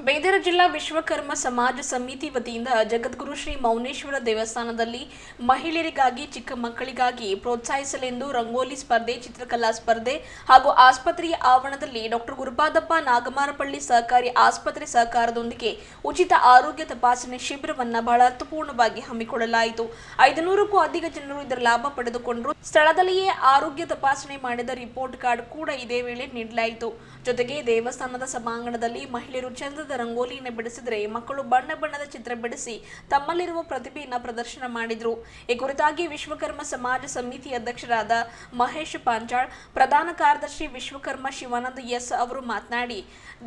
ಬೀದರ್ ಜಿಲ್ಲಾ ವಿಶ್ವಕರ್ಮ ಸಮಾಜ ಸಮಿತಿ ವತಿಯಿಂದ ಜಗದ್ಗುರು ಶ್ರೀ ಮೌನೇಶ್ವರ ದೇವಸ್ಥಾನದಲ್ಲಿ ಮಹಿಳೆಯರಿಗಾಗಿ ಚಿಕ್ಕ ಮಕ್ಕಳಿಗಾಗಿ ಪ್ರೋತ್ಸಾಹಿಸಲೆಂದು ರಂಗೋಲಿ ಸ್ಪರ್ಧೆ, ಚಿತ್ರಕಲಾ ಸ್ಪರ್ಧೆ ಹಾಗೂ ಆಸ್ಪತ್ರೆಯ ಆವರಣದಲ್ಲಿ ಡಾಕ್ಟರ್ ಗುರುಪಾದಪ್ಪ ನಾಗಮಾರಪಳ್ಳಿ ಸಹಕಾರಿ ಆಸ್ಪತ್ರೆ ಸಹಕಾರದೊಂದಿಗೆ ಉಚಿತ ಆರೋಗ್ಯ ತಪಾಸಣೆ ಶಿಬಿರವನ್ನು ಬಹಳ ಅರ್ಥಪೂರ್ಣವಾಗಿ ಹಮ್ಮಿಕೊಳ್ಳಲಾಯಿತು. 500ಕ್ಕೂ ಅಧಿಕ ಜನರು ಇದರ ಲಾಭ ಪಡೆದುಕೊಂಡರು. ಸ್ಥಳದಲ್ಲಿಯೇ ಆರೋಗ್ಯ ತಪಾಸಣೆ ಮಾಡಿದ ರಿಪೋರ್ಟ್ ಕಾರ್ಡ್ ಕೂಡ ಇದೇ ವೇಳೆ ನೀಡಲಾಯಿತು. ಜೊತೆಗೆ ದೇವಸ್ಥಾನದ ಸಭಾಂಗಣದಲ್ಲಿ ಮಹಿಳೆಯರು ಚಂದದ ರಂಗೋಲಿಯನ್ನು ಬಿಡಿಸಿದರೆ ಮಕ್ಕಳು ಬಣ್ಣ ಬಣ್ಣದ ಚಿತ್ರ ಬಿಡಿಸಿ ತಮ್ಮಲ್ಲಿರುವ ಪ್ರತಿಭೆಯನ್ನು ಪ್ರದರ್ಶನ ಮಾಡಿದರು. ಈ ಕುರಿತಾಗಿ ವಿಶ್ವಕರ್ಮ ಸಮಾಜ ಸಮಿತಿ ಅಧ್ಯಕ್ಷರಾದ ಮಹೇಶ್ ಪಾಂಚಾಳ್, ಪ್ರಧಾನ ಕಾರ್ಯದರ್ಶಿ ವಿಶ್ವಕರ್ಮ ಶಿವಾನಂದ ಎಸ್ ಅವರು ಮಾತನಾಡಿ,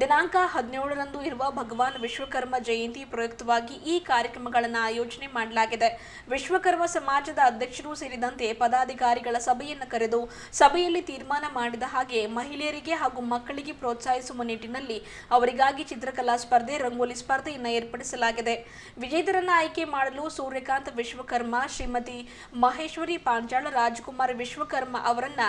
ದಿನಾಂಕ 17ರಂದು ಇರುವ ಭಗವಾನ್ ವಿಶ್ವಕರ್ಮ ಜಯಂತಿ ಪ್ರಯುಕ್ತವಾಗಿ ಈ ಕಾರ್ಯಕ್ರಮಗಳನ್ನು ಆಯೋಜನೆ ಮಾಡಲಾಗಿದೆ. ವಿಶ್ವಕರ್ಮ ಸಮಾಜದ ಅಧ್ಯಕ್ಷರು ಸೇರಿದಂತೆ ಪದಾಧಿಕಾರಿಗಳ ಸಭೆಯನ್ನು ಕರೆದು ಸಭೆಯಲ್ಲಿ ತೀರ್ಮಾನ ಮಾಡಿದ ಹಾಗೆ ಮಹಿಳೆಯರಿಗೆ ಹಾಗೂ ಮಕ್ಕಳಿಗೆ ಪ್ರೋತ್ಸಾಹಿಸುವ ನಿಟ್ಟಿನಲ್ಲಿ ಅವರಿಗಾಗಿ ಚಿತ್ರಕಲಾ ಸ್ಪರ್ಧೆ, ರಂಗೋಲಿ ಸ್ಪರ್ಧೆಯನ್ನು ಏರ್ಪಡಿಸಲಾಗಿದೆ. ವಿಜೇತರನ್ನು ಆಯ್ಕೆ ಮಾಡಲು ಸೂರ್ಯಕಾಂತ್ ವಿಶ್ವಕರ್ಮ, ಶ್ರೀಮತಿ ಮಹೇಶ್ವರಿ ಪಾಂಚಾಳ, ರಾಜ್ಕುಮಾರ್ ವಿಶ್ವಕರ್ಮ ಅವರನ್ನ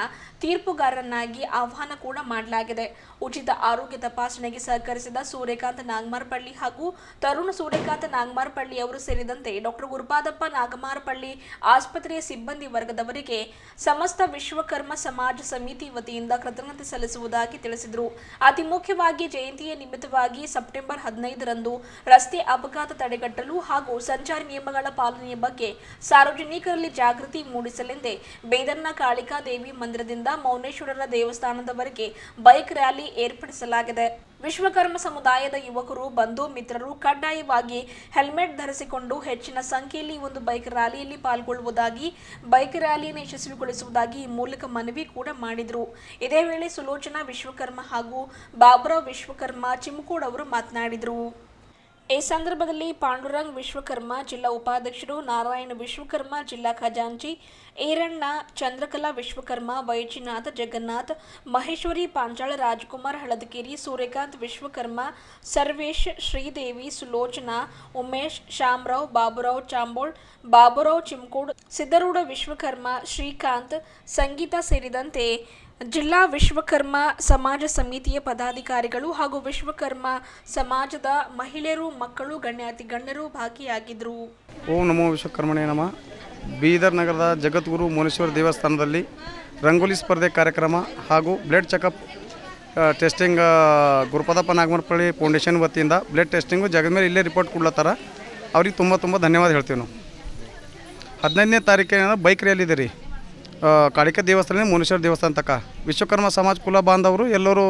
ತೀರ್ಪುಗಾರರನ್ನಾಗಿ ಆಹ್ವಾನ ಕೂಡ ಮಾಡಲಾಗಿದೆ. ಉಚಿತ ಆರೋಗ್ಯ ತಪಾಸಣೆಗೆ ಸಹಕರಿಸಿದ ಸೂರ್ಯಕಾಂತ್ ನಾಗಮಾರಪಳ್ಳಿ ಹಾಗೂ ತರುಣ್ ಸೂರ್ಯಕಾಂತ್ ನಾಗಮಾರಪಳ್ಳಿ ಅವರು ಸೇರಿದಂತೆ ಡಾಕ್ಟರ್ ಗುರುಪಾದಪ್ಪ ನಾಗಮಾರಪಳ್ಳಿ ಆಸ್ಪತ್ರೆಯ ಸಿಬ್ಬಂದಿ ವರ್ಗದವರಿಗೆ ಸಮಸ್ತ ವಿಶ್ವಕರ್ಮ ಸಮಾಜ ಸಮಿತಿ ವತಿಯಿಂದ ಕೃತಜ್ಞತೆ ಸಲ್ಲಿಸುವುದಾಗಿ ತಿಳಿಸಿದರು. ಅತಿ ಮುಖ್ಯವಾಗಿ ಜಯಂತಿಯ ನಿಮಿತ್ತವಾಗಿ ಸೆಪ್ಟೆಂಬರ್ 15ರಂದು ರಸ್ತೆ ಅಪಘಾತ ತಡೆಗಟ್ಟಲು ಹಾಗೂ ಸಂಚಾರಿ ನಿಯಮಗಳ ಪಾಲನೆಯ ಬಗ್ಗೆ ಸಾರ್ವಜನಿಕರಲ್ಲಿ ಜಾಗೃತಿ ಮೂಡಿಸಲೆಂದೇ ಬೇದರ್ನ ಕಾಳಿಕಾ ದೇವಿ ಮಂದಿರದಿಂದ ಮೌನೇಶ್ವರರ ದೇವಸ್ಥಾನದವರೆಗೆ ಬೈಕ್ ರ್ಯಾಲಿ ಏರ್ಪಡಿಸಲಾಗಿದೆ. ವಿಶ್ವಕರ್ಮ ಸಮುದಾಯದ ಯುವಕರು, ಬಂಧು ಮಿತ್ರರು ಕಡ್ಡಾಯವಾಗಿ ಹೆಲ್ಮೆಟ್ ಧರಿಸಿಕೊಂಡು ಹೆಚ್ಚಿನ ಸಂಖ್ಯೆಯಲ್ಲಿ ಒಂದು ಬೈಕ್ ರ್ಯಾಲಿಯಲ್ಲಿ ಪಾಲ್ಗೊಳ್ಳುವುದಾಗಿ, ಬೈಕ್ ರ್ಯಾಲಿಯನ್ನು ಯಶಸ್ವಿಗೊಳಿಸುವುದಾಗಿ ಈ ಮೂಲಕ ಮನವಿ ಕೂಡ ಮಾಡಿದರು. ಇದೇ ವೇಳೆ ಸುಲೋಚನಾ ವಿಶ್ವಕರ್ಮ ಹಾಗೂ ಬಾಬುರಾವ್ ವಿಶ್ವಕರ್ಮ ಚಿಮ್ಕೋಡ್ ಅವರು ಮಾತನಾಡಿದರು. ಈ ಸಂದರ್ಭದಲ್ಲಿ ಪಾಂಡುರಂಗ್ ವಿಶ್ವಕರ್ಮ ಜಿಲ್ಲಾ ಉಪಾಧ್ಯಕ್ಷರು, ನಾರಾಯಣ ವಿಶ್ವಕರ್ಮ ಜಿಲ್ಲಾ ಖಜಾಂಚಿ, ಈರಣ್ಣ, ಚಂದ್ರಕಲಾ ವಿಶ್ವಕರ್ಮ, ವೈಜಿನಾಥ್, ಜಗನ್ನಾಥ್, ಮಹೇಶ್ವರಿ ಪಾಂಚಾಳ, ರಾಜ್ಕುಮಾರ್ ಹಳದಕೇರಿ, ಸೂರ್ಯಕಾಂತ್ ವಿಶ್ವಕರ್ಮ, ಸರ್ವೇಶ್, ಶ್ರೀದೇವಿ, ಸುಲೋಚನಾ, ಉಮೇಶ್, ಶ್ಯಾಮರಾವ್, ಬಾಬುರಾವ್ ಚಾಂಬೋಳ್, ಬಾಬುರಾವ್ ಚಿಮ್ಕೋಡ್, ಸಿದ್ದರೂಢ ವಿಶ್ವಕರ್ಮ, ಶ್ರೀಕಾಂತ್, ಸಂಗೀತ ಸೇರಿದಂತೆ ಜಿಲ್ಲಾ ವಿಶ್ವಕರ್ಮ ಸಮಾಜ ಸಮಿತಿಯ ಪದಾಧಿಕಾರಿಗಳು ಹಾಗೂ ವಿಶ್ವಕರ್ಮ ಸಮಾಜದ ಮಹಿಳೆಯರು, ಮಕ್ಕಳು, ಗಣ್ಯರು ಭಾಗಿಯಾಗಿದ್ದರು. ಓಂ ನಮೋ ವಿಶ್ವಕರ್ಮಣೇ ನಮಃ. ಬೀದರ್ ನಗರದ ಜಗದ್ಗುರು ಮೌನೇಶ್ವರ ದೇವಸ್ಥಾನದಲ್ಲಿ ರಂಗೋಲಿ ಸ್ಪರ್ಧೆ ಕಾರ್ಯಕ್ರಮ ಹಾಗೂ blood checkup testing Gurupadappa Nagamarapalli foundation ವತಿಯಿಂದ ಬ್ಲಡ್ ಟೆಸ್ಟಿಂಗು ಜಗದ ಇಲ್ಲೇ ರಿಪೋರ್ಟ್ ಕೊಡ್ಲತ್ತಾರ. ಅವ್ರಿಗೆ ತುಂಬ ಧನ್ಯವಾದ ಹೇಳ್ತೀವಿ. ನಾವು 15ನೇ ತಾರೀಕಿನ ಬೈಕ್ ರ್ಯಾಲಿ ಇದೆ ರೀ, ಕಾಳಿಕಾ ದೇವಸ್ಥಾನ, ಮೌನೇಶ್ವರ ದೇವಸ್ಥಾನ ತನಕ. ವಿಶ್ವಕರ್ಮ ಸಮಾಜ ಕುಲ ಬಾಂಧವರು ಎಲ್ಲರೂ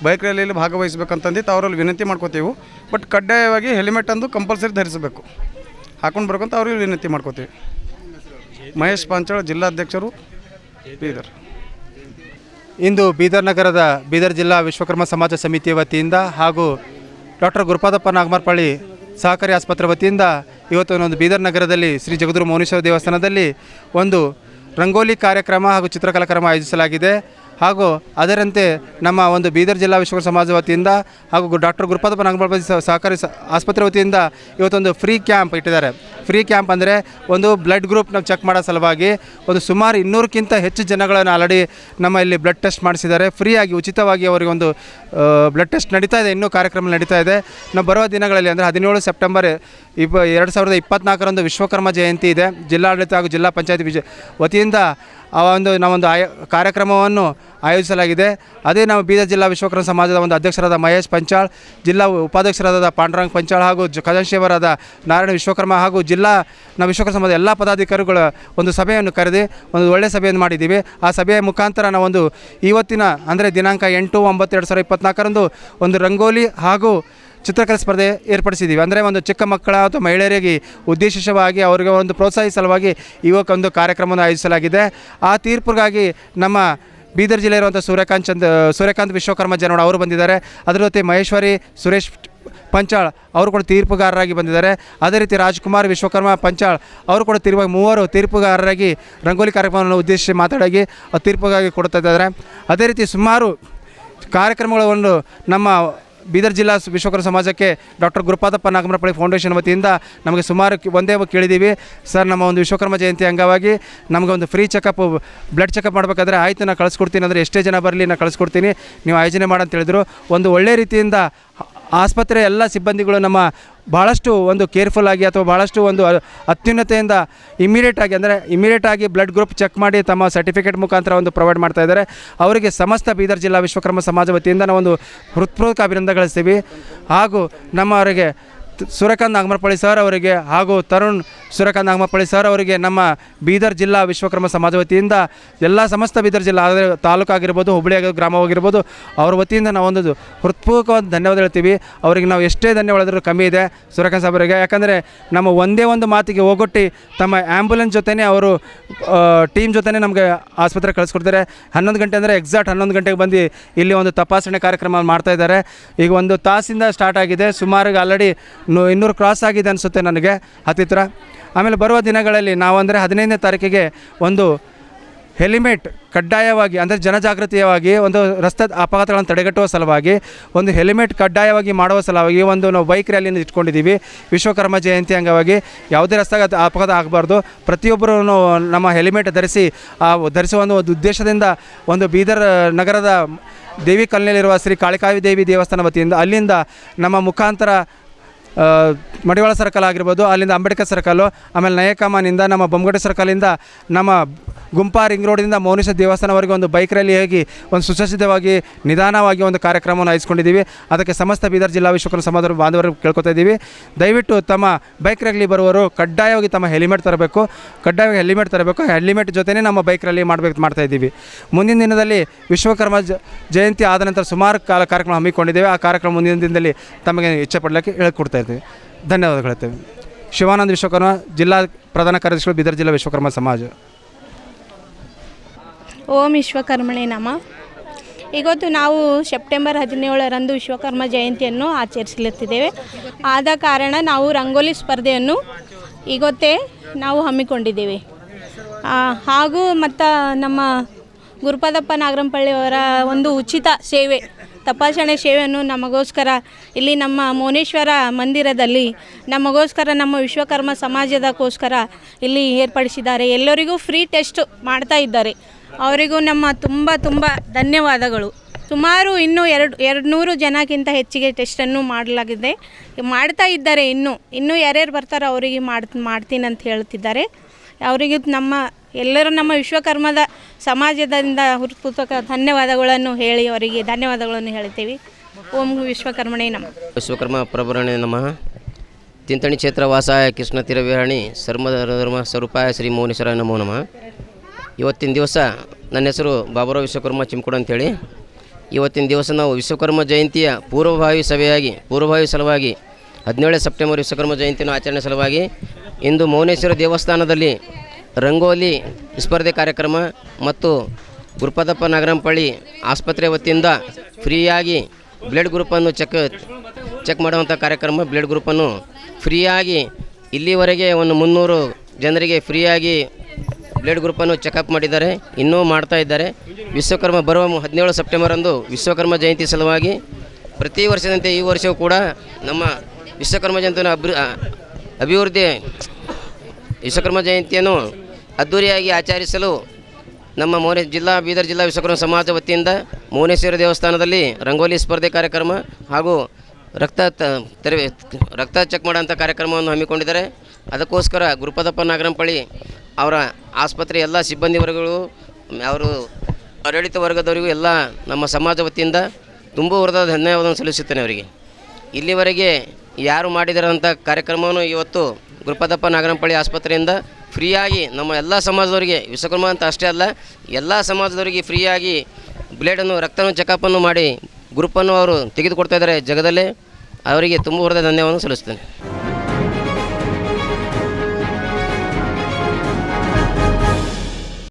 ಬೈಕ್ ರ್ಯಾಲಿಯಲ್ಲಿ ಭಾಗವಹಿಸಬೇಕಂತಂದಿತ್ತು ಅವರಲ್ಲಿ ವಿನಂತಿ ಮಾಡ್ಕೋತೀವಿ. ಬಟ್ ಕಡ್ಡಾಯವಾಗಿ ಹೆಲ್ಮೆಟ್ ಅಂದು ಕಂಪಲ್ಸರಿ ಧರಿಸಬೇಕು, ಹಾಕೊಂಡು ಬರ್ಬೇಕಂತ ಅವ್ರಿಗೆ ವಿನಂತಿ ಮಾಡ್ಕೋತೀವಿ. ಮಹೇಶ್ ಪಾಂಚಾಳ, ಜಿಲ್ಲಾಧ್ಯಕ್ಷರು, ಬೀದರ್. ಇಂದು ಬೀದರ್ ನಗರದ ಬೀದರ್ ಜಿಲ್ಲಾ ವಿಶ್ವಕರ್ಮ ಸಮಾಜ ಸಮಿತಿಯ ವತಿಯಿಂದ ಹಾಗೂ ಡಾಕ್ಟರ್ ಗುರುಪಾದಪ್ಪ ನಾಗಮಾರಪಳ್ಳಿ ಸಹಕಾರಿ ಆಸ್ಪತ್ರೆ ವತಿಯಿಂದ ಇವತ್ತು ಒಂದು ಬೀದರ್ ನಗರದಲ್ಲಿ ಶ್ರೀ ಜಗದ್ಗುರು ಮೌನೇಶ್ವರ ದೇವಸ್ಥಾನದಲ್ಲಿ ಒಂದು ರಂಗೋಲಿ ಕಾರ್ಯಕ್ರಮ ಹಾಗೂ ಚಿತ್ರಕಲಾ ಕಾರ್ಯಕ್ರಮ ಆಯೋಜಿಸಲಾಗಿದೆ. ಹಾಗೂ ಅದರಂತೆ ನಮ್ಮ ಒಂದು ಬೀದರ್ ಜಿಲ್ಲಾ ವಿಶ್ವಕರ್ಮ ಸಮಾಜ ವತಿಯಿಂದ ಹಾಗೂ ಡಾಕ್ಟರ್ ಗುರುಪಾದಪ್ಪ ನಾಗಮಾರಪಳ್ಳಿ ಸಹಕಾರಿ ಆಸ್ಪತ್ರೆ ವತಿಯಿಂದ ಇವತ್ತೊಂದು ಫ್ರೀ ಕ್ಯಾಂಪ್ ಇಟ್ಟಿದ್ದಾರೆ. ಫ್ರೀ ಕ್ಯಾಂಪ್ ಅಂದರೆ ಒಂದು ಬ್ಲಡ್ ಗ್ರೂಪ್ ನಾವು ಚೆಕ್ ಮಾಡೋ ಸಲುವಾಗಿ ಒಂದು ಸುಮಾರು 200ಕ್ಕಿಂತ ಹೆಚ್ಚು ಜನಗಳನ್ನು ಆಲ್ರೆಡಿ ನಮ್ಮ ಇಲ್ಲಿ ಬ್ಲಡ್ ಟೆಸ್ಟ್ ಮಾಡಿಸಿದ್ದಾರೆ. ಫ್ರೀಯಾಗಿ ಉಚಿತವಾಗಿ ಅವರಿಗೆ ಒಂದು ಬ್ಲಡ್ ಟೆಸ್ಟ್ ನಡೀತಾ ಇದೆ, ಇನ್ನೂ ಕಾರ್ಯಕ್ರಮ ನಡೀತಾ ಇದೆ. ನಾವು ಬರುವ ದಿನಗಳಲ್ಲಿ ಅಂದರೆ 17 ಸೆಪ್ಟೆಂಬರ್ 2024ರಂದು ವಿಶ್ವಕರ್ಮ ಜಯಂತಿ ಇದೆ. ಜಿಲ್ಲಾಡಳಿತ ಹಾಗೂ ಜಿಲ್ಲಾ ಪಂಚಾಯತ್ ವತಿಯಿಂದ ನಾವೊಂದು ಕಾರ್ಯಕ್ರಮವನ್ನು ಆಯೋಜಿಸಲಾಗಿದೆ. ಅದೇ ನಾವು ಬೀದರ್ ಜಿಲ್ಲಾ ವಿಶ್ವಕರ್ಮ ಸಮಾಜದ ಒಂದು ಅಧ್ಯಕ್ಷರಾದ ಮಹೇಶ್ ಪಂಚಾಳ್, ಜಿಲ್ಲಾ ಉಪಾಧ್ಯಕ್ಷರಾದ ಪಾಂಡುರಂಗ್ ಪಂಚಾಳ್ ಹಾಗೂ ಖಜಾಂಚಿಯವರಾದ ನಾರಾಯಣ ವಿಶ್ವಕರ್ಮ ಹಾಗೂ ನಮ್ಮ ವಿಶ್ವಕರ್ಮ ಸಮಾಜದ ಎಲ್ಲ ಪದಾಧಿಕಾರಿಗಳ ಒಂದು ಸಭೆಯನ್ನು ಕರೆದು ಒಂದು ಒಳ್ಳೆಯ ಸಭೆಯನ್ನು ಮಾಡಿದ್ದೀವಿ. ಆ ಸಭೆಯ ಮುಖಾಂತರ ನಾವೊಂದು ಇವತ್ತಿನ ಅಂದರೆ ದಿನಾಂಕ 8/9/2024ರಂದು ಒಂದು ರಂಗೋಲಿ ಹಾಗೂ ಚಿತ್ರಕಲಾ ಸ್ಪರ್ಧೆ ಏರ್ಪಡಿಸಿದ್ದೀವಿ. ಅಂದರೆ ಒಂದು ಚಿಕ್ಕ ಮಕ್ಕಳ ಅಥವಾ ಮಹಿಳೆಯರಿಗೆ ಉದ್ದೇಶಿತವಾಗಿ ಅವರಿಗೆ ಒಂದು ಪ್ರೋತ್ಸಾಹಿಸಲುವಾಗಿ ಒಂದು ಕಾರ್ಯಕ್ರಮವನ್ನು ಆಯೋಜಿಸಲಾಗಿದೆ. ಆ ತೀರ್ಪಿಗಾಗಿ ನಮ್ಮ ಬೀದರ್ ಜಿಲ್ಲೆ ಇರುವಂಥ ಸೂರ್ಯಕಾಂತ್ ವಿಶ್ವಕರ್ಮ ಜನೋಡ ಅವರು ಬಂದಿದ್ದಾರೆ. ಅದರ ಜೊತೆ ಮಹೇಶ್ವರಿ ಸುರೇಶ್ ಪಂಚಾಳ್ ಅವರು ಕೂಡ ತೀರ್ಪುಗಾರರಾಗಿ ಬಂದಿದ್ದಾರೆ. ಅದೇ ರೀತಿ ರಾಜ್ಕುಮಾರ್ ವಿಶ್ವಕರ್ಮ ಪಂಚಾಳ್ ಅವರು ಕೂಡ ಮೂವರು ತೀರ್ಪುಗಾರರಾಗಿ ರಂಗೋಲಿ ಕಾರ್ಯಕ್ರಮವನ್ನು ಉದ್ದೇಶಿಸಿ ಮಾತಾಡಿ ತೀರ್ಪುಗಾಗಿ ಕೊಡ್ತಾ ಇದ್ದಾರೆ. ಅದೇ ರೀತಿ ಸುಮಾರು ಕಾರ್ಯಕ್ರಮಗಳನ್ನು ನಮ್ಮ ಬೀದರ್ ಜಿಲ್ಲಾ ವಿಶ್ವಕರ್ಮ ಸಮಾಜಕ್ಕೆ ಡಾಕ್ಟರ್ ಗುರುಪಾದಪ್ಪ ನಾಗಮಾರಪಳ್ಳಿ ಫೌಂಡೇಶನ್ ವತಿಯಿಂದ ನಮಗೆ ಸುಮಾರು ಒಂದೇ ಕೇಳಿದ್ದೀವಿ. ಸರ್, ನಮ್ಮ ಒಂದು ವಿಶ್ವಕರ್ಮ ಜಯಂತಿ ಅಂಗವಾಗಿ ನಮಗೆ ಒಂದು ಫ್ರೀ ಚೆಕಪ್ ಬ್ಲಡ್ ಚೆಕಪ್ ಮಾಡಬೇಕಾದ್ರೆ ಆಯಿತು, ನಾನು ಕಳಿಸ್ಕೊಡ್ತೀನಿ ಅಂದರೆ ಎಷ್ಟೇ ಜನ ಬರಲಿ ನಾನು ಕಳಿಸ್ಕೊಡ್ತೀನಿ, ನೀವು ಆಯೋಜನೆ ಮಾಡಂತ ಹೇಳಿದ್ರು. ಒಂದು ಒಳ್ಳೆ ರೀತಿಯಿಂದ ಆಸ್ಪತ್ರೆಯ ಎಲ್ಲ ಸಿಬ್ಬಂದಿಗಳು ನಮ್ಮ ಭಾಳಷ್ಟು ಒಂದು ಕೇರ್ಫುಲ್ಲಾಗಿ ಅಥವಾ ಭಾಳಷ್ಟು ಒಂದು ಅತ್ಯುನ್ನತೆಯಿಂದ ಇಮಿಡಿಯೇಟಾಗಿ ಬ್ಲಡ್ ಗ್ರೂಪ್ ಚೆಕ್ ಮಾಡಿ ತಮ್ಮ ಸರ್ಟಿಫಿಕೇಟ್ ಮುಖಾಂತರ ಒಂದು ಪ್ರೊವೈಡ್ ಮಾಡ್ತಾ ಇದ್ದಾರೆ. ಅವರಿಗೆ ಸಮಸ್ತ ಬೀದರ್ ಜಿಲ್ಲಾ ವಿಶ್ವಕರ್ಮ ಸಮಾಜ ವತಿಯಿಂದ ನಾವು ಒಂದು ಹೃತ್ಪೂರ್ವಕ ಅಭಿನಂದನೆಗಳಿಸ್ತೀವಿ. ಹಾಗೂ ನಮ್ಮವರಿಗೆ ಸೂರ್ಯಕಾಂತ್ ನಾಗಮರಪಳ್ಳಿ ಸರ್ ಅವರಿಗೆ ಹಾಗೂ ತರುಣ್ ಸೂರ್ಯಕಾಂತ್ ನಾಗಮರಪಳ್ಳಿ ಸರ್ ಅವರಿಗೆ ನಮ್ಮ ಬೀದರ್ ಜಿಲ್ಲಾ ವಿಶ್ವಕರ್ಮ ಸಮಾಜ ವತಿಯಿಂದ ಎಲ್ಲ ಸಮಸ್ತ ಬೀದರ್ ಜಿಲ್ಲಾ ಆದರೆ ತಾಲೂಕು ಆಗಿರ್ಬೋದು, ಹುಬ್ಬಳ್ಳಿ ಗ್ರಾಮವಾಗಿರ್ಬೋದು, ಅವ್ರ ವತಿಯಿಂದ ನಾವೊಂದು ಹೃತ್ಪೂರ್ವಕವಾದ ಧನ್ಯವಾದ ಹೇಳ್ತೀವಿ. ಅವರಿಗೆ ನಾವು ಎಷ್ಟೇ ಧನ್ಯವಾದ ಕಮ್ಮಿ ಇದೆ ಸೂರ್ಯಕಾಂತ್ ಸಾಹೇಬರಿಗೆ. ಯಾಕಂದರೆ ನಮ್ಮ ಒಂದೇ ಒಂದು ಮಾತಿಗೆ ಹೋಗೊಟ್ಟು ತಮ್ಮ ಆ್ಯಂಬುಲೆನ್ಸ್ ಜೊತೆನೇ ಅವರು ಟೀಮ್ ಜೊತೆನೇ ನಮಗೆ ಆಸ್ಪತ್ರೆಗೆ ಕಳಿಸ್ಕೊಡ್ತಾರೆ. 11 ಗಂಟೆ ಅಂದರೆ ಎಕ್ಸಾಕ್ಟ್ 11 ಗಂಟೆಗೆ ಬಂದು ಇಲ್ಲಿ ಒಂದು ತಪಾಸಣೆ ಕಾರ್ಯಕ್ರಮ ಮಾಡ್ತಾಯಿದ್ದಾರೆ. ಈಗ 1 ತಾಸಿಂದ ಸ್ಟಾರ್ಟ್ ಆಗಿದೆ, ಸುಮಾರು ಆಲ್ರೆಡಿ 200 ಕ್ರಾಸ್ ಆಗಿದೆ ಅನಿಸುತ್ತೆ ನನಗೆ ಹತ್ತಿರ. ಆಮೇಲೆ ಬರುವ ದಿನಗಳಲ್ಲಿ ನಾವು ಅಂದರೆ 15ನೇ ತಾರೀಕಿಗೆ ಒಂದು ಹೆಲಿಮೆಟ್ ಕಡ್ಡಾಯವಾಗಿ ಅಂದರೆ ಜನಜಾಗೃತಿಯವಾಗಿ ಒಂದು ರಸ್ತೆ ಅಪಘಾತಗಳನ್ನು ತಡೆಗಟ್ಟುವ ಸಲುವಾಗಿ ಒಂದು ಹೆಲಿಮೆಟ್ ಕಡ್ಡಾಯವಾಗಿ ಮಾಡುವ ಸಲುವಾಗಿ ಒಂದು ನಾವು ಬೈಕ್ ರ್ಯಾಲಿಯನ್ನು ಇಟ್ಕೊಂಡಿದ್ದೀವಿ. ವಿಶ್ವಕರ್ಮ ಜಯಂತಿ ಅಂಗವಾಗಿ ಯಾವುದೇ ರಸ್ತೆ ಅಪಘಾತ ಆಗಬಾರ್ದು, ಪ್ರತಿಯೊಬ್ಬರೂ ನಮ್ಮ ಹೆಲಿಮೆಟ್ ಧರಿಸುವ ಒಂದು ಉದ್ದೇಶದಿಂದ ಒಂದು ಬೀದರ್ ನಗರದ ದೇವಿ ಕಾಲನಿಯಲ್ಲಿರುವ ಶ್ರೀ ಕಾಳಿಕಾವಿ ದೇವಿ ದೇವಸ್ಥಾನ ವತಿಯಿಂದ ಅಲ್ಲಿಂದ ನಮ್ಮ ಮುಖಾಂತರ ಮಡಿವಾಳ ಸರ್ಕಲ್ ಆಗಿರ್ಬೋದು, ಅಲ್ಲಿಂದ ಅಂಬೇಡ್ಕರ್ ಸರ್ಕಲ್ಲು, ಆಮೇಲೆ ನಯಕಮಾನಿಂದ ನಮ್ಮ ಬೊಮ್ಮಗಡೆ ಸರ್ಕಲಿಂದ ನಮ್ಮ ಗುಂಪಾ ರಿಂಗ್ ರೋಡಿಂದ ಮೌನೇಶ್ವರ ದೇವಸ್ಥಾನವರೆಗೆ ಒಂದು ಬೈಕ್ ರ್ಯಾಲಿ ಆಗಿ ಒಂದು ಸುಸಜ್ಜಿತವಾಗಿ ನಿಧಾನವಾಗಿ ಒಂದು ಕಾರ್ಯಕ್ರಮವನ್ನು ಆಯೋಜಿಸ್ಕೊಂಡಿದ್ದೀವಿ. ಅದಕ್ಕೆ ಸಮಸ್ತ ಬೀದರ್ ಜಿಲ್ಲಾ ವಿಶ್ವಕರ್ಮ ಸಮಾಜದ ಬಾಂಧವರು ಕೇಳ್ಕೊತಾ ಇದ್ದೀವಿ. ದಯವಿಟ್ಟು ತಮ್ಮ ಬೈಕ್ ರ್ಯಾಲಿ ಬರುವವರು ಕಡ್ಡಾಯವಾಗಿ ತಮ್ಮ ಹೆಲಿಮೆಟ್ ತರಬೇಕು. ಹೆಲಿಮೆಟ್ ಜೊತೆನೇ ನಮ್ಮ ಬೈಕ್ ರ್ಯಾಲಿ ಮಾಡ್ತಾ ಇದ್ದೀವಿ. ಮುಂದಿನ ದಿನದಲ್ಲಿ ವಿಶ್ವಕರ್ಮ ಜಯಂತಿ ಆದ ನಂತರ ಸುಮಾರು ಕಾರ್ಯಕ್ರಮ ಹಮ್ಮಿಕೊಂಡಿದ್ದೇವೆ. ಆ ಕಾರ್ಯಕ್ರಮ ಮುಂದಿನ ದಿನದಲ್ಲಿ ತಮಗೆ ಇಚ್ಛೆ ಪಡಲಿಕ್ಕೆ ಹೇಳ್ಕೊಡ್ತಾ ಇದ್ದೀವಿ. ಧನ್ಯವಾದಗಳು ಹೇಳ್ತೇವೆ. ಶಿವಾನಂದ ವಿಶ್ವಕರ್ಮ, ಜಿಲ್ಲಾ ಪ್ರಧಾನ ಕಾರ್ಯದರ್ಶಿಗಳು, ಬೀದರ್ ಜಿಲ್ಲಾ ವಿಶ್ವಕರ್ಮ ಸಮಾಜ. ಓಂ ವಿಶ್ವಕರ್ಮಣೇ ನಮಃ. ಇವತ್ತು ನಾವು ಸೆಪ್ಟೆಂಬರ್ 17ರಂದು ವಿಶ್ವಕರ್ಮ ಜಯಂತಿಯನ್ನು ಆಚರಿಸಲಿದ್ದೇವೆ. ಆದ ಕಾರಣ ನಾವು ರಂಗೋಲಿ ಸ್ಪರ್ಧೆಯನ್ನು ಇವತ್ತೇ ನಾವು ಹಮ್ಮಿಕೊಂಡಿದ್ದೇವೆ. ಹಾಗೂ ಮತ್ತು ನಮ್ಮ ಗುರುಪಾದಪ್ಪ ನಾಗರಂಪಳ್ಳಿಯವರ ಒಂದು ಉಚಿತ ಸೇವೆ, ತಪಾಸಣೆ ಸೇವೆಯನ್ನು ನಮಗೋಸ್ಕರ ಇಲ್ಲಿ ನಮ್ಮ ಮೌನೇಶ್ವರ ಮಂದಿರದಲ್ಲಿ ನಮಗೋಸ್ಕರ ನಮ್ಮ ವಿಶ್ವಕರ್ಮ ಸಮಾಜದಕ್ಕೋಸ್ಕರ ಇಲ್ಲಿ ಏರ್ಪಡಿಸಿದ್ದಾರೆ. ಎಲ್ಲರಿಗೂ ಫ್ರೀ ಟೆಸ್ಟ್ ಮಾಡ್ತಾ ಇದ್ದಾರೆ. ಅವರಿಗೂ ನಮ್ಮ ತುಂಬ ಧನ್ಯವಾದಗಳು. ಸುಮಾರು ಇನ್ನೂ 200 ಜನಕ್ಕಿಂತ ಹೆಚ್ಚಿಗೆ ಟೆಸ್ಟನ್ನು ಮಾಡಲಾಗಿದೆ, ಮಾಡ್ತಾ ಇದ್ದಾರೆ. ಇನ್ನೂ ಯಾರ್ಯಾರು ಬರ್ತಾರೋ ಅವರಿಗೆ ಮಾಡ್ತೀನಿ ಅಂತ ಹೇಳ್ತಿದ್ದಾರೆ. ಅವರಿಗೆ ಎಲ್ಲರೂ ನಮ್ಮ ವಿಶ್ವಕರ್ಮದ ಸಮಾಜದಿಂದ ಹೃತ್ಪೂರ್ವಕ ಧನ್ಯವಾದಗಳನ್ನು ಹೇಳಿ ಅವರಿಗೆ ಧನ್ಯವಾದಗಳನ್ನು ಹೇಳ್ತೀವಿ. ಓಂ ವಿಶ್ವಕರ್ಮಣೇ ನಮಃ. ವಿಶ್ವಕರ್ಮ ಪ್ರಭುರಣೆ ನಮಃ. ತಿಂತಣಿ ಕ್ಷೇತ್ರ ವಾಸಾಯ ಕೃಷ್ಣ ತೀರವಿಹಾರಣಿ ಸರ್ವಧರ್ಮ ಸ್ವರೂಪಾಯ ಶ್ರೀ ಮೌನೇಶ್ವರ ನಮೋ ನಮಃ. ಇವತ್ತಿನ ದಿವಸ ನನ್ನ ಹೆಸರು ಬಾಬುರಾವ್ ವಿಶ್ವಕರ್ಮ ಚಿಮ್ಕೋಡ್ ಅಂತೇಳಿ. ಇವತ್ತಿನ ದಿವಸ ನಾವು ವಿಶ್ವಕರ್ಮ ಜಯಂತಿಯ ಪೂರ್ವಭಾವಿ ಸಲುವಾಗಿ 17 ಸೆಪ್ಟೆಂಬರ್ ವಿಶ್ವಕರ್ಮ ಜಯಂತಿಯನ್ನು ಆಚರಣೆ ಸಲುವಾಗಿ ಇಂದು ಮೌನೇಶ್ವರ ದೇವಸ್ಥಾನದಲ್ಲಿ ರಂಗೋಲಿ ಸ್ಪರ್ಧೆ ಕಾರ್ಯಕ್ರಮ ಮತ್ತು ಗುರುಪಾದಪ್ಪ ನಾಗರಂಪಳ್ಳಿ ಆಸ್ಪತ್ರೆ ವತಿಯಿಂದ ಫ್ರೀಯಾಗಿ ಬ್ಲಡ್ ಗ್ರೂಪನ್ನು ಚೆಕ್ ಮಾಡುವಂಥ ಕಾರ್ಯಕ್ರಮ. ಬ್ಲಡ್ ಗ್ರೂಪನ್ನು ಫ್ರೀಯಾಗಿ ಇಲ್ಲಿವರೆಗೆ ಒಂದು 300 ಜನರಿಗೆ ಫ್ರೀಯಾಗಿ ಬ್ಲಡ್ ಗ್ರೂಪನ್ನು ಚೆಕಪ್ ಮಾಡಿದ್ದಾರೆ, ಇನ್ನೂ ಮಾಡ್ತಾ ಇದ್ದಾರೆ. ವಿಶ್ವಕರ್ಮ ಬರುವ 17 ಸೆಪ್ಟೆಂಬರಂದು ವಿಶ್ವಕರ್ಮ ಜಯಂತಿ ಸಲುವಾಗಿ ಪ್ರತಿ ವರ್ಷದಂತೆ ಈ ವರ್ಷವೂ ಕೂಡ ನಮ್ಮ ವಿಶ್ವಕರ್ಮ ಜಯಂತಿಯನ್ನು ವಿಶ್ವಕರ್ಮ ಜಯಂತಿಯನ್ನು ಅದ್ದೂರಿಯಾಗಿ ಆಚರಿಸಲು ನಮ್ಮ ಬೀದರ್ ಜಿಲ್ಲಾ ವಿಶ್ವಕರ್ಮ ಸಮಾಜ ವತಿಯಿಂದ ಮೌನೇಶ್ವರ ದೇವಸ್ಥಾನದಲ್ಲಿ ರಂಗೋಲಿ ಸ್ಪರ್ಧೆ ಕಾರ್ಯಕ್ರಮ ಹಾಗೂ ರಕ್ತ ಚೆಕ್ ಮಾಡೋಂಥ ಕಾರ್ಯಕ್ರಮವನ್ನು ಹಮ್ಮಿಕೊಂಡಿದ್ದಾರೆ. ಅದಕ್ಕೋಸ್ಕರ ಗುರುಪಾದಪ್ಪ ನಾಗರಂಪಳ್ಳಿ ಅವರ ಆಸ್ಪತ್ರೆ ಎಲ್ಲ ಸಿಬ್ಬಂದಿ ವರ್ಗಗಳು, ಅವರು ಆಡಳಿತ ವರ್ಗದವರಿಗೂ ಎಲ್ಲ ನಮ್ಮ ಸಮಾಜ ವತಿಯಿಂದ ತುಂಬ ಹೃದಯದ ಧನ್ಯವಾದವನ್ನು ಸಲ್ಲಿಸುತ್ತೇನೆ ಅವರಿಗೆ. ಇಲ್ಲಿವರೆಗೆ ಯಾರು ಮಾಡಿದಾರಂಥ ಕಾರ್ಯಕ್ರಮವನ್ನು ಇವತ್ತು ಗುರುಪಾದಪ್ಪ ನಾಗರಂಪಳ್ಳಿ ಆಸ್ಪತ್ರೆಯಿಂದ ಫ್ರೀಯಾಗಿ ನಮ್ಮ ಎಲ್ಲ ಸಮಾಜದವರಿಗೆ, ವಿಶ್ವಕರ್ಮ ಅಂತ ಅಷ್ಟೇ ಅಲ್ಲ ಎಲ್ಲ ಸಮಾಜದವರಿಗೆ ಫ್ರೀಯಾಗಿ ಬ್ಲೇಡನ್ನು ರಕ್ತವನ್ನು ಚೆಕಪ್ಪನ್ನು ಮಾಡಿ ಗ್ರೂಪನ್ನು ಅವರು ತೆಗೆದುಕೊಡ್ತಾ ಇದ್ದಾರೆ ಜಗದಲ್ಲೇ. ಅವರಿಗೆ ತುಂಬ ಹೃದಯ ಧನ್ಯವಾದವನ್ನು ಸಲ್ಲಿಸ್ತೇನೆ.